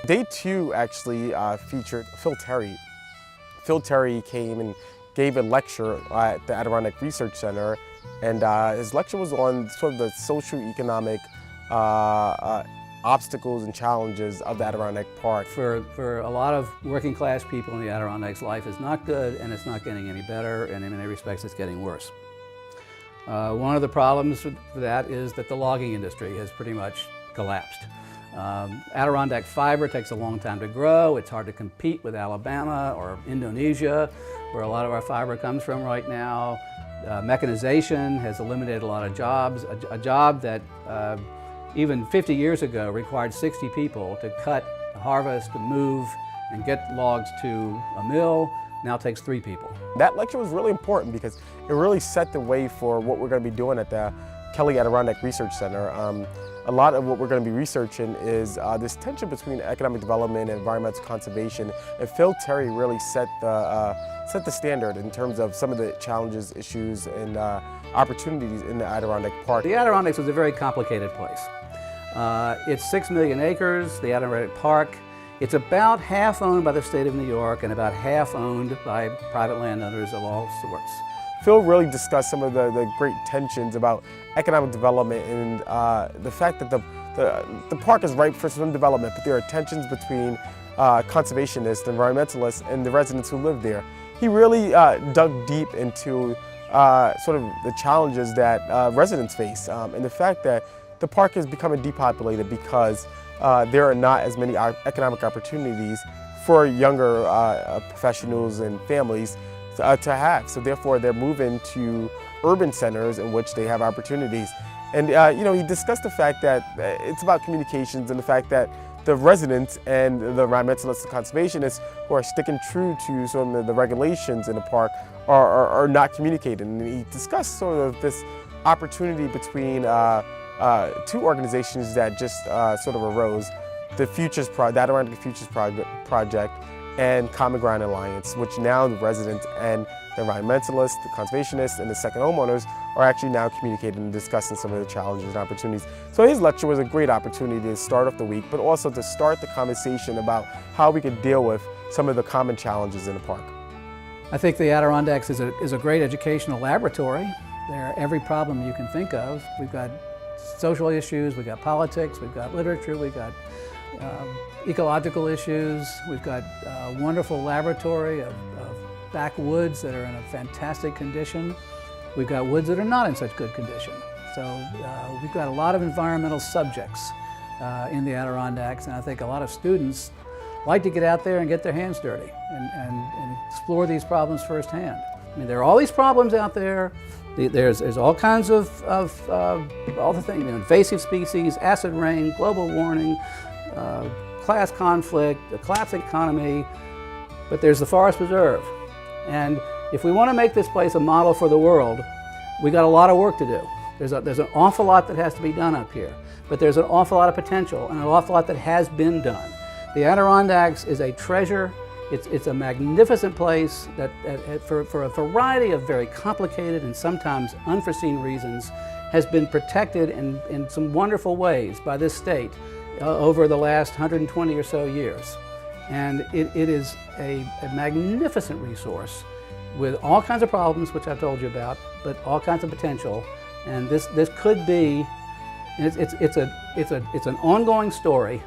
Day two actually featured Phil Terrie. Phil Terrie came and gave a lecture at the Adirondack Research Center, and his lecture was on sort of the socioeconomic obstacles and challenges of the Adirondack Park. For a lot of working class people in the Adirondacks, life is not good, and it's not getting any better, and in many respects it's getting worse. One of the problems with that is that the logging industry has pretty much collapsed. Adirondack fiber takes a long time to grow. It's hard to compete with Alabama or Indonesia, where a lot of our fiber comes from right now. Mechanization has eliminated a lot of jobs. A job that even 50 years ago required 60 people to cut, to harvest, to move, and get logs to a mill now takes 3 people. That lecture was really important because it really set the way for what we're going to be doing at the Kelly Adirondack Research Center. A lot of what we're going to be researching is this tension between economic development and environmental conservation. And Phil Terrie really set the standard in terms of some of the challenges, issues, and opportunities in the Adirondack Park. The Adirondacks was a very complicated place. It's 6 million acres, the Adirondack Park. It's about half owned by the state of New York and about half owned by private landowners of all sorts. Phil really discussed some of the great tensions about economic development and the fact that the park is ripe for some development, but there are tensions between conservationists, environmentalists, and the residents who live there. He really dug deep into sort of the challenges that residents face and the fact that the park is becoming depopulated because there are not as many economic opportunities for younger professionals and families to have. So therefore they're moving to urban centers in which they have opportunities. And you know, he discussed the fact that it's about communications and the fact that the residents and the environmentalists and conservationists who are sticking true to some of the regulations in the park are not communicating. And he discussed sort of this opportunity between 2 organizations that just sort of arose, the Adirondack Futures Project and Common Ground Alliance, which now the residents and the environmentalists, the conservationists, and the second homeowners are actually now communicating and discussing some of the challenges and opportunities. So his lecture was a great opportunity to start off the week, but also to start the conversation about how we could deal with some of the common challenges in the park. I think the Adirondacks is a great educational laboratory. There are every problem you can think of. We've got social issues, we've got politics, we've got literature, we've got ecological issues. We've got a wonderful laboratory of backwoods that are in a fantastic condition. We've got woods that are not in such good condition. So we've got a lot of environmental subjects in the Adirondacks, and I think a lot of students like to get out there and get their hands dirty and explore these problems firsthand. I mean, there are all these problems out there. There's all kinds of all the things, you know, invasive species, acid rain, global warming, class conflict, the collapsing economy, but there's the Forest Preserve. And if we want to make this place a model for the world, we got a lot of work to do. There's an awful lot that has to be done up here, but there's an awful lot of potential and an awful lot that has been done. The Adirondacks is a treasure. It's a magnificent place that for a variety of very complicated and sometimes unforeseen reasons has been protected in some wonderful ways by this state over the last 120 or so years. And it is a magnificent resource with all kinds of problems, which I've told you about, but all kinds of potential. And this could be, it's an ongoing story.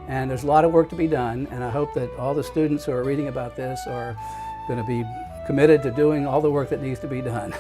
And there's a lot of work to be done, and I hope that all the students who are reading about this are going to be committed to doing all the work that needs to be done.